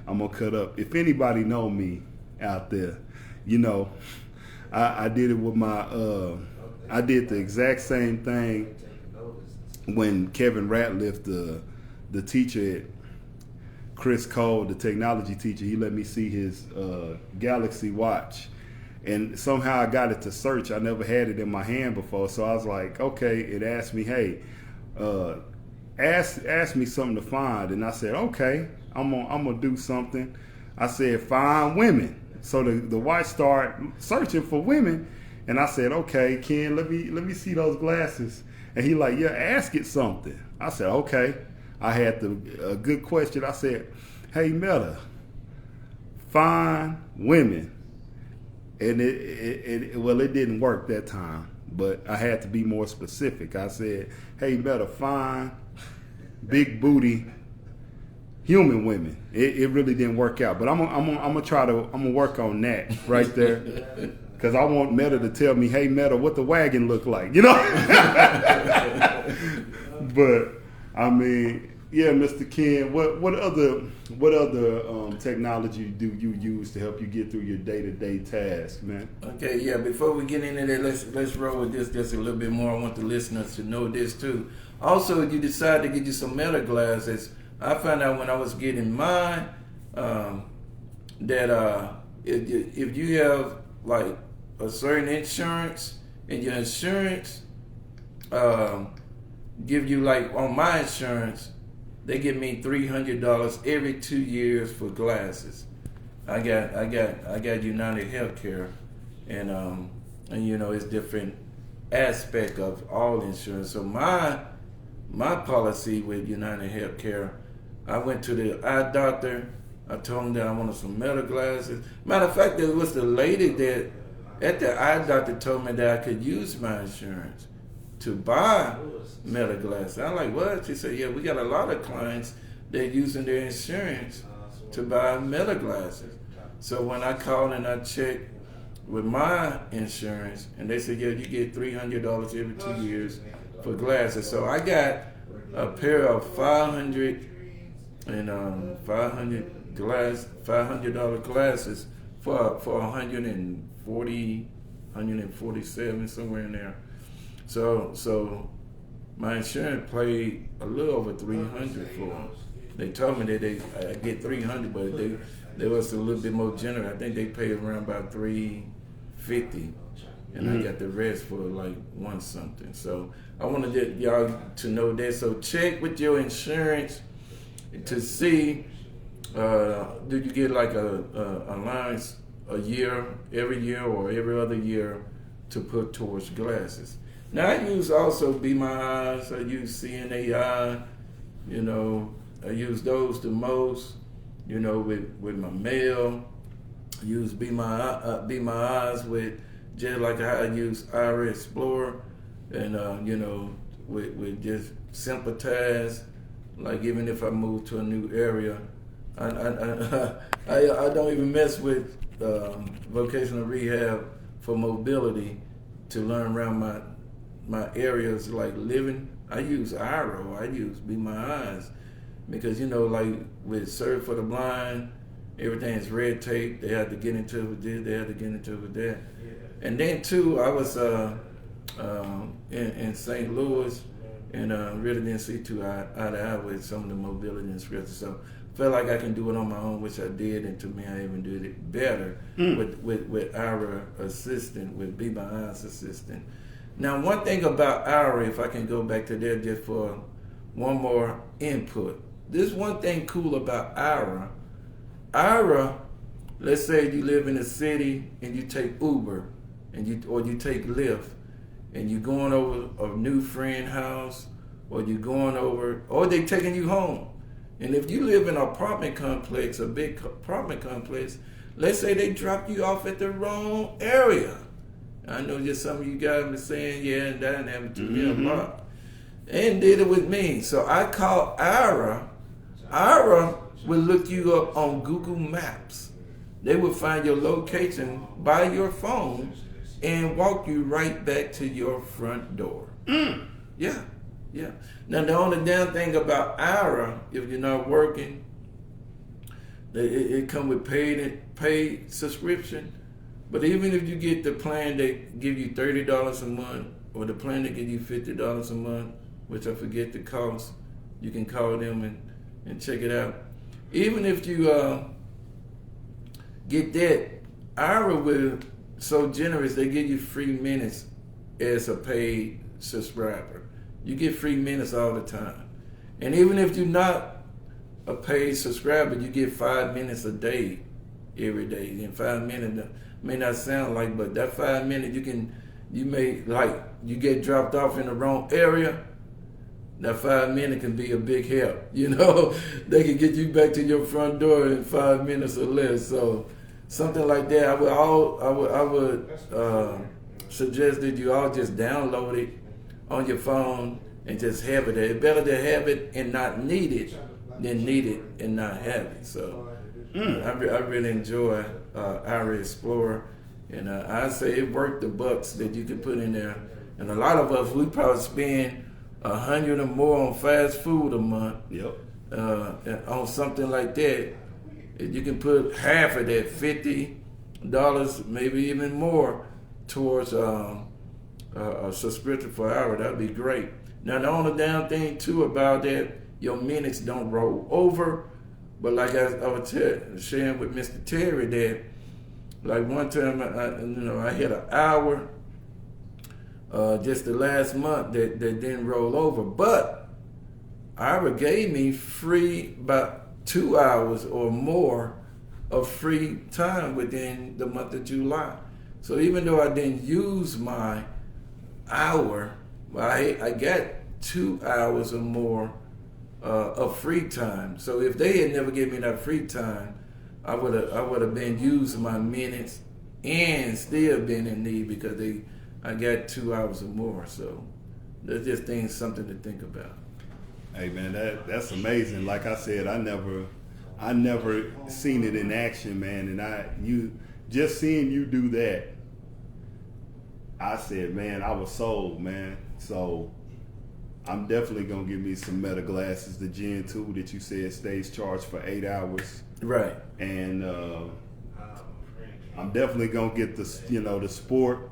I'm gonna cut up. If anybody know me out there, you know, I did it with my I did the exact same thing when Kevin Ratliff, the teacher at Chris Cole, the technology teacher, he let me see his Galaxy watch. And somehow I got it to search. I never had it in my hand before. So I was like, okay, it asked me, hey, ask me something to find. And I said, okay, I'm gonna do something. I said, find women. So the watch started searching for women. And I said, okay, Ken, let me see those glasses. And he like, yeah, ask it something. I said, okay. I had a good question. I said, hey, Meta, find women. And it didn't work that time, but I had to be more specific. I said, hey, Meta, find big booty human women. It really didn't work out, but I'm gonna work on that right there, because I want Meta to tell me, hey, Meta, what the wagon look like, you know? But I mean, yeah, Mr. Ken, what other technology do you use to help you get through your day-to-day tasks, man? Okay, yeah. Before we get into that, let's roll with this just a little bit more. I want the listeners to know this too. Also, if you decide to get you some Meta glasses, I found out when I was getting mine that if you have like a certain insurance, and your insurance give you, like on my insurance, they give me $300 every 2 years for glasses. I got United Healthcare, and you know, it's different aspect of all insurance. So my policy with United Healthcare, I went to the eye doctor. I told him that I wanted some metal glasses. Matter of fact, there was the lady that at the eye doctor told me that I could use my insurance to buy metal glasses. I'm like, what? She said, yeah, we got a lot of clients that are using their insurance to buy metal glasses. So when I called and I checked with my insurance, and they said, yeah, you get $300 every 2 years for glasses. So I got a pair of $500 glasses for $147, somewhere in there. So my insurance paid a little over $300 for them. They told me that I get $300, but they was a little bit more generous. I think they paid around about $350, and I got the rest for like $1 something. So I wanted y'all to know that. So check with your insurance to see, do you get like a allowance a year, every year, or every other year to put towards glasses. Now I use also Be My Eyes. I use CNAI. You know, I use those the most. You know, with my mail. I use Be My Eyes with just like I use Iris Explorer, and you know, with just sympathize. Like even if I move to a new area, I don't even mess with vocational rehab for mobility to learn around my areas like living. I use IRO. I use Be My Eyes because, you know, like with Serve for the Blind, everything is red tape. They had to get into it with this. They had to get into it with that. And then too, I was in St. Louis. And really didn't see too eye to eye with some of the mobility instructors. So felt like I can do it on my own, which I did, and to me I even did it better with our assistant, with Be My Eyes assistant. Now one thing about Ira, if I can go back to there just for one more input. This one thing cool about Ira, let's say you live in a city and you take Uber and you take Lyft, and you're going over a new friend house, or you're going over, or they taking you home. And if you live in an apartment complex, a big apartment complex, let's say they drop you off at the wrong area. I know just some of you guys been saying, yeah, and that happened to me a lot. And did it with me. So I called Ira. Ira will look you up on Google Maps. They will find your location by your phone and walk you right back to your front door. Yeah. Now the only damn thing about Ira, if you're not working, it come with paid subscription. But even if you get the plan that give you $30 a month, or the plan that give you $50 a month, which I forget the cost, you can call them and check it out. Even if you get that, Ira will so generous, they give you free minutes as a paid subscriber. You get free minutes all the time. And even if you're not a paid subscriber, you get 5 minutes a day, every day. And 5 minutes may not sound like, but that 5 minutes you get dropped off in the wrong area, that 5 minutes can be a big help. You know, they can get you back to your front door in 5 minutes or less. So something like that, I would suggest that you all just download it on your phone and just have it there. It's better to have it and not need it than need it and not have it. So I really enjoy Ira Explorer, and I say it worth the bucks that you can put in there. And a lot of us, we probably spend $100 or more on fast food a month. Yep. On something like that. You can put half of that, $50, maybe even more, towards a subscription for Ira. That'd be great. Now the only damn thing too about that, your minutes don't roll over. But like I was sharing with Mr. Terry, that like one time I hit an hour just the last month that didn't roll over. But Ira gave me free about 2 hours or more of free time within the month of July. So even though I didn't use my hour, I got 2 hours or more of free time. So if they had never given me that free time, I would have been using my minutes and still been in need because I got 2 hours or more. So that's just something to think about. Hey man, that's amazing. Like I said, I never seen it in action, man. And you just seeing you do that, I said, man, I was sold, man. So I'm definitely gonna give me some Meta glasses, the Gen 2 that you said stays charged for 8 hours. Right. And I'm definitely gonna get the Sport,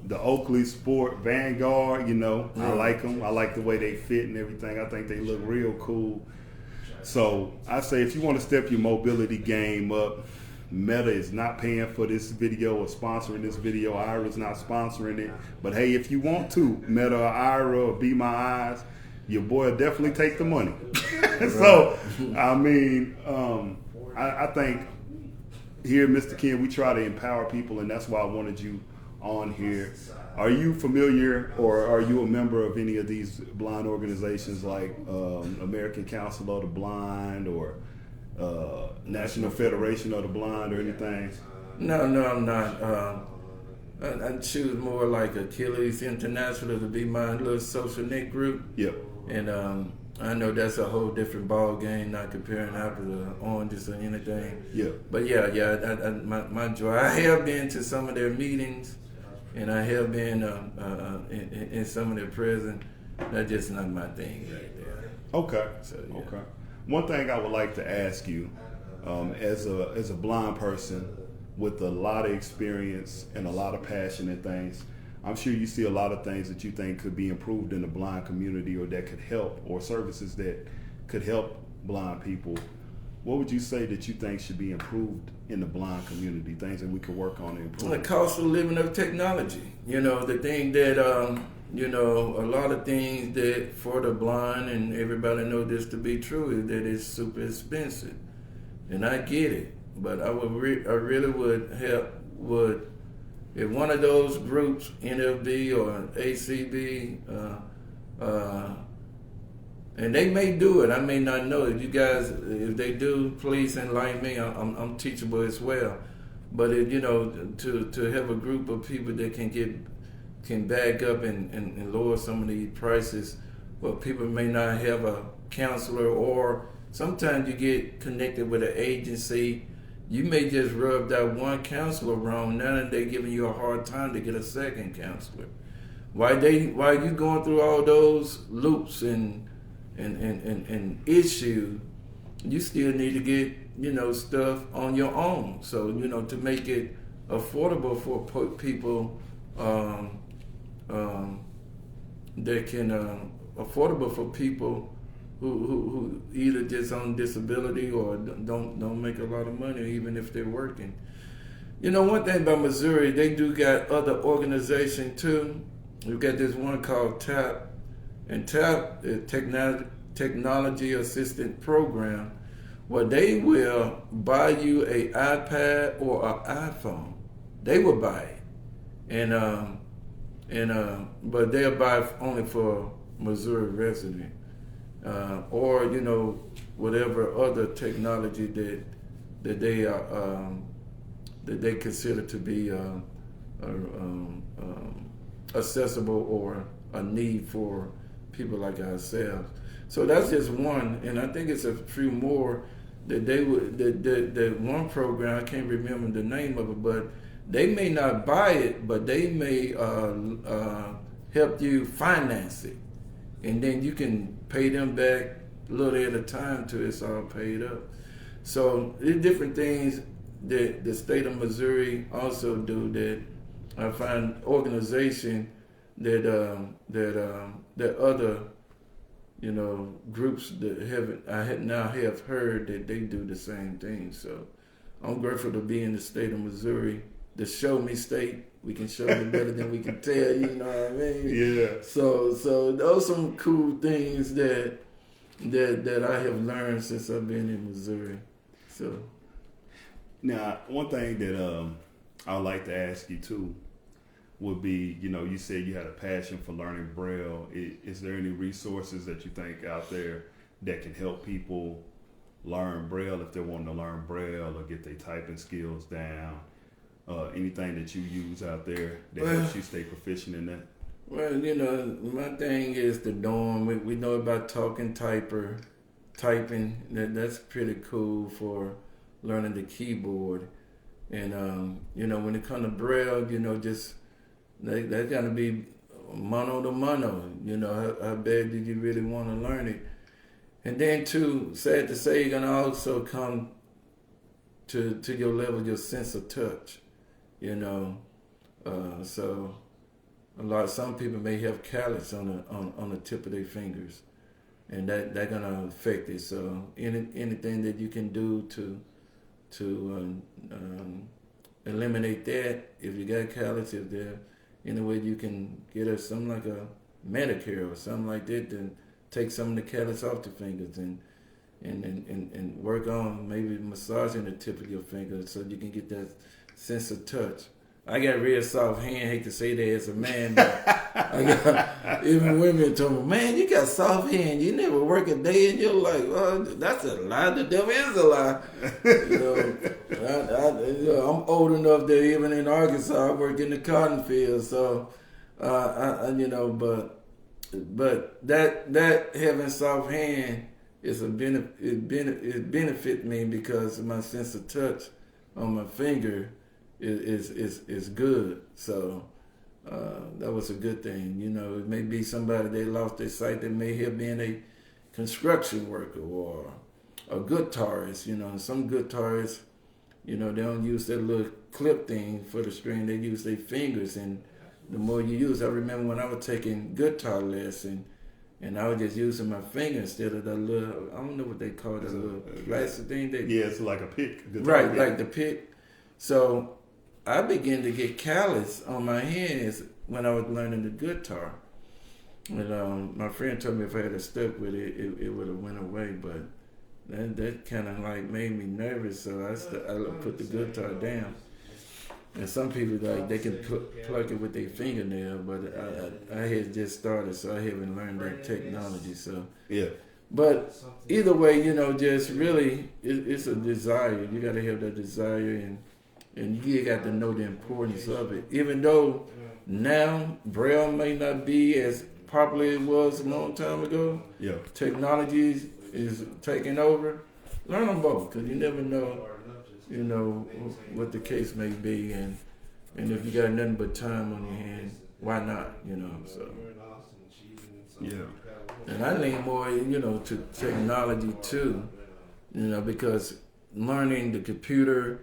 the Oakley Sport Vanguard. I like them. I like the way they fit and everything. I think they look real cool. So I say, if you want to step your mobility game up, Meta is not paying for this video or sponsoring this video. Ira's not sponsoring it. But hey, if you want to, Meta or Ira or Be My Eyes, your boy will definitely take the money. So, I mean, I think here, Mr. Ken, we try to empower people, and that's why I wanted you on here. Are you familiar or are you a member of any of these blind organizations like American Council of the Blind or National Federation of the Blind or anything? No, I'm not. I choose more like Achilles International to be my little social net group. Yep. And I know that's a whole different ball game, not comparing apples to oranges or anything. Yeah. But my joy. I have been to some of their meetings, and I have been in some of their presence. That's just not my thing right there. Okay. So, yeah. Okay. One thing I would like to ask you, as a blind person with a lot of experience and a lot of passion and things, I'm sure you see a lot of things that you think could be improved in the blind community or that could help, or services that could help blind people. What would you say that you think should be improved in the blind community, things that we could work on to improve? The cost of living of technology. The thing that, a lot of things that for the blind, and everybody know this to be true, is that it's super expensive. And I get it, but I really would if one of those groups, NFB or ACB, and they may do it, I may not know. If they do, please enlighten me. I'm teachable as well. But to have a group of people that can back up and lower some of these prices, well, people may not have a counselor, or sometimes you get connected with an agency. You may just rub that one counselor wrong. Now they're giving you a hard time to get a second counselor. While you going through all those loops and issues, you still need to get stuff on your own. So to make it affordable for people that can affordable for people who either just on disability or don't make a lot of money, even if they're working. One thing about Missouri, they do got other organizations too. We've got this one called TAP, and TAP is Technology Assistant Program, where they will buy you a iPad or an iPhone. They will buy it, but they'll buy only for Missouri residents. Or whatever other technology that they are that they consider to be accessible or a need for people like ourselves. So that's just one, and I think it's a few more that they would. That one program, I can't remember the name of it, but they may not buy it, but they may help you finance it. And then you can pay them back a little at a time till it's all paid up. So there's different things that the state of Missouri also do that I find organization that other groups that have heard that they do the same thing. So I'm grateful to be in the state of Missouri the show me state. We can show you better than we can tell. You know what I mean? Yeah. So those are some cool things that I have learned since I've been in Missouri. So now, one thing that I would like to ask you too would be, you said you had a passion for learning Braille. Is there any resources that you think out there that can help people learn Braille if they're wanting to learn Braille or get their typing skills down? Anything that you use out there that helps you stay proficient in that? Well, my thing is the norm. We know about typing. That's pretty cool for learning the keyboard. And, when it comes to Braille, just that got to be mano to mano. How bad did you really want to learn it? And then, too, sad to say, you're going to also come to your level, your sense of touch. So some people may have callus on the tip of their fingers, and that gonna affect it. So anything that you can do to eliminate that, if you got callus, if there any way you can get us something like a Medicare or something like that, then take some of the callus off the fingers and work on maybe massaging the tip of your fingers so you can get that sense of touch. I got real soft hand. Hate to say that as a man, but even women told me, "Man, you got soft hand. You never work a day in your life." Well, that's a lie. The devil is a lie. I'm old enough that even in Arkansas, I work in the cotton field. So, but that having soft hand is it benefit me because my sense of touch on my finger is good. So that was a good thing. It may be somebody they lost their sight that may have been a construction worker or a guitarist. Some guitarists, they don't use that little clip thing for the string. They use their fingers, and the more you use, I remember when I was taking guitar lesson, and I was just using my finger instead of the little, I don't know what they call it, the little plastic thing. It's like a pick. Right, like the pick. So I began to get callus on my hands when I was learning the guitar. And my friend told me if I had stuck with it, it would have went away. But that kind of like made me nervous, so I put the guitar down. And some people they can pluck it with their fingernail, but I had just started, so I haven't learned that technology. So yeah. But either way, just really it's a desire. You got to have that desire, and you got to know the importance of it. Even though now Braille may not be as popular as it was a long time ago. Yeah. Technology is taking over. Learn them both, because you never know, what the case may be, and if you got nothing but time on your hands, why not? So. Yeah. And I lean more, to technology too, because learning the computer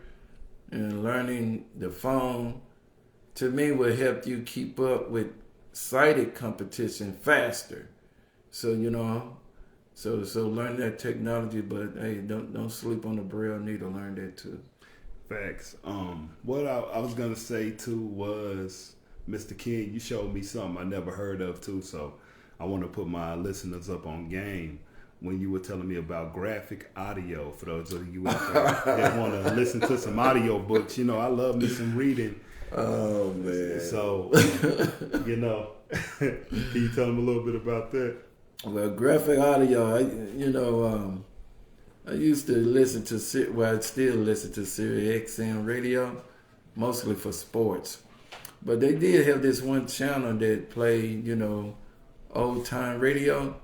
and learning the phone, to me, will help you keep up with sighted competition faster. So, so learn that technology, but hey, don't sleep on the Braille needle. Learn that too. Facts. What I was gonna say too was, Mr. King, you showed me something I never heard of too, so I want to put my listeners up on game when you were telling me about graphic audio. For those of you out there that want to listen to some audio books, I love me some reading. Oh man! So, can you tell them a little bit about that? Well, graphic audio, I used to listen to, I still listen to Sirius XM radio, mostly for sports. But they did have this one channel that played, old time radio,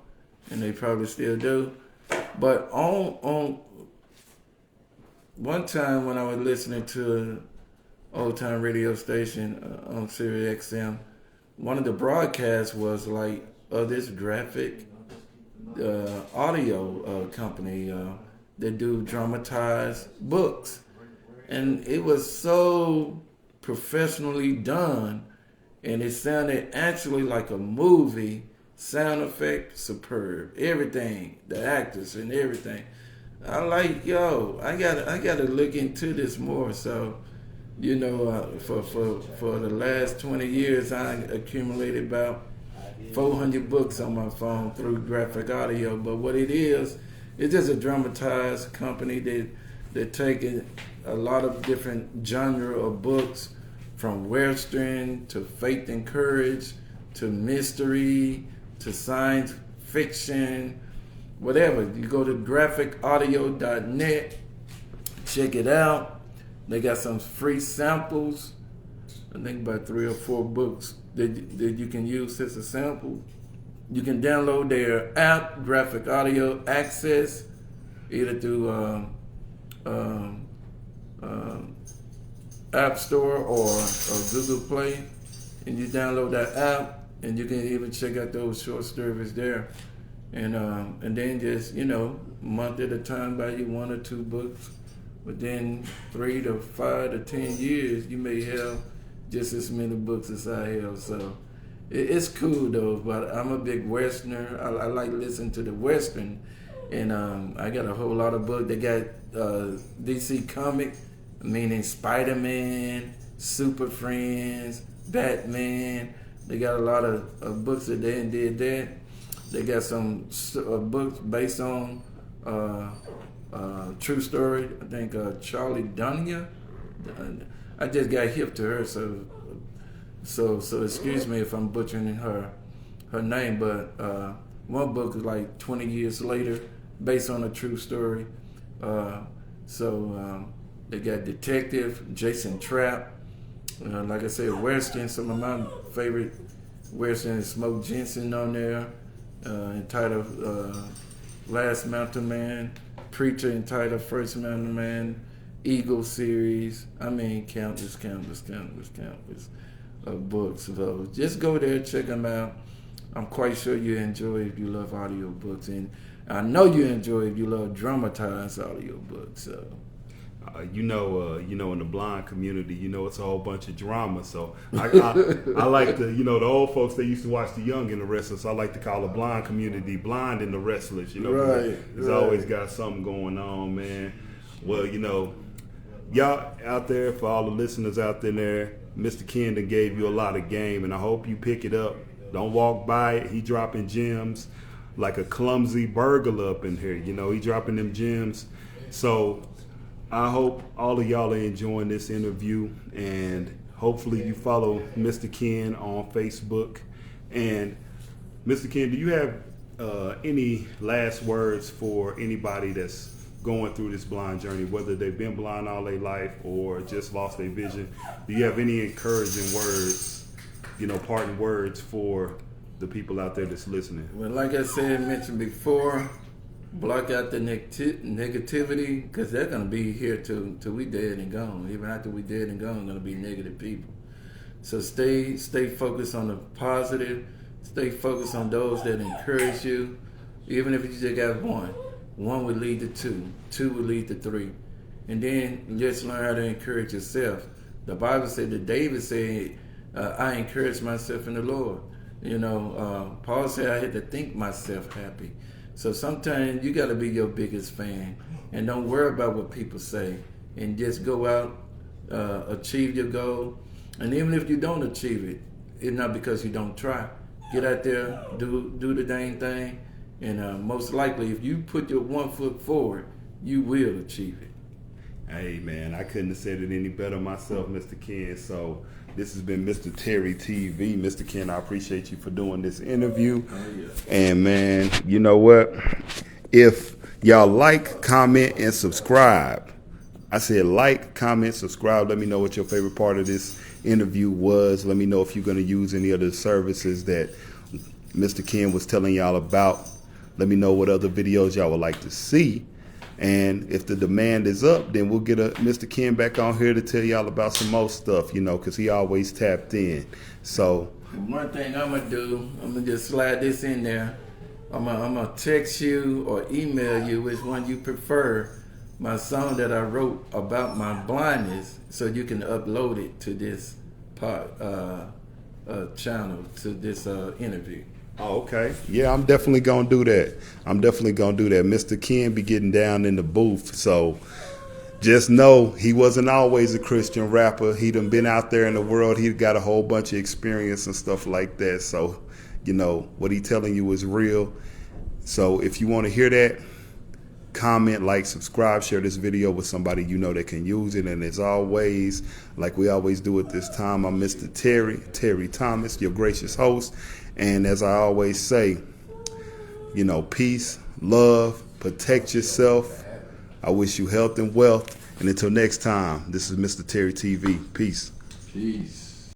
and they probably still do. But on one time when I was listening to an old time radio station on Sirius XM, one of the broadcasts was like this graphic audio company that do dramatized books, and it was so professionally done, and it sounded actually like a movie. Sound effect superb, everything, the actors and everything. I gotta look into this more. So You know, for the last 20 years, I accumulated about 400 books on my phone through graphic audio. But what it is, it's just a dramatized company that taking a lot of different genre of books, from Western to faith and courage to mystery to science fiction, whatever. You go to graphicaudio.net, check it out. They got some free samples. I think about 3 or 4 books that you can use as a sample. You can download their app, Graphic Audio Access, either through App Store or Google Play, and you download that app, and you can even check out those short stories there. And then just, month at a time, buy you 1 or 2 books. Within 3 to 5 to 10 years, you may have just as many books as I have. So it's cool though. But I'm a big Westerner. I like listening to the Western, and I got a whole lot of books. They got DC Comic, meaning Spider-Man, Super Friends, Batman. They got a lot of books that they did that. They got some books based on true story. I think Charlie Dunia. I just got hip to her, so excuse me if I'm butchering her name. But one book is like 20 years later, based on a true story. They got Detective, Jason Trapp. Like I said, Western. Some of my favorite Western is Smoke Jensen on there, entitled Last Mountain Man. Preacher entitled First Mountain Man. Eagle series. I mean, countless of books. So just go there, check them out. I'm quite sure you enjoy if you love audio books, and I know you enjoy if you love dramatized audio books. So. In the blind community, it's a whole bunch of drama. So I like the old folks that used to watch The Young and the Restless. So I like to call the blind community Blind and the Restless. Right. It's always got something going on, man. Well, y'all out there, for all the listeners out there, Mr. Ken gave you a lot of game, and I hope you pick it up. Don't walk by it. He dropping gems like a clumsy burglar up in here. He dropping them gems. So I hope all of y'all are enjoying this interview, and hopefully you follow Mr. Ken on Facebook. And Mr. Ken, do you have any last words for anybody that's going through this blind journey, whether they've been blind all their life or just lost their vision? Do you have any encouraging words, parting words for the people out there that's listening? Well, like I mentioned before, block out the negativity, because they're going to be here till we dead and gone. Even after we dead and gone, going to be negative people. So stay focused on the positive. Stay focused on those that encourage you. Even if you just got one will lead to 2, 2 will lead to 3. And then just learn how to encourage yourself. The Bible said that David said, I encourage myself in the Lord. Paul said I had to think myself happy. So sometimes you got to be your biggest fan, and don't worry about what people say, and just go out, achieve your goal. And even if you don't achieve it, it's not because you don't try. Get out there, do the dang thing, and most likely, if you put your 1 foot forward, you will achieve it. Hey man, I couldn't have said it any better myself, Mr. Ken. So this has been MR.TerryTV. Mr. Ken, I appreciate you for doing this interview. Oh, yeah. And man, you know what? If y'all like, comment, and subscribe. I said like, comment, subscribe. Let me know what your favorite part of this interview was. Let me know if you're going to use any of the services that Mr. Ken was telling y'all about. Let me know what other videos y'all would like to see. And if the demand is up, then we'll get Mr. Ken back on here to tell y'all about some more stuff, because he always tapped in. So one thing I'm going to do, I'm going to just slide this in there. I'm going to text you or email you which one you prefer, my song that I wrote about my blindness, so you can upload it to this channel, to this interview. Oh, okay. Yeah, I'm definitely going to do that. Mr. Ken be getting down in the booth. So just know he wasn't always a Christian rapper. He done been out there in the world. He got a whole bunch of experience and stuff like that. So, you know, what he telling you is real. So if you want to hear that, comment, like, subscribe, share this video with somebody you know that can use it. And as always, like we always do at this time, I'm Mr. Terry Thomas, your gracious host. And as I always say, you know, peace, love, protect yourself. I wish you health and wealth. And until next time, this is Mr. Terry TV. Peace. Peace.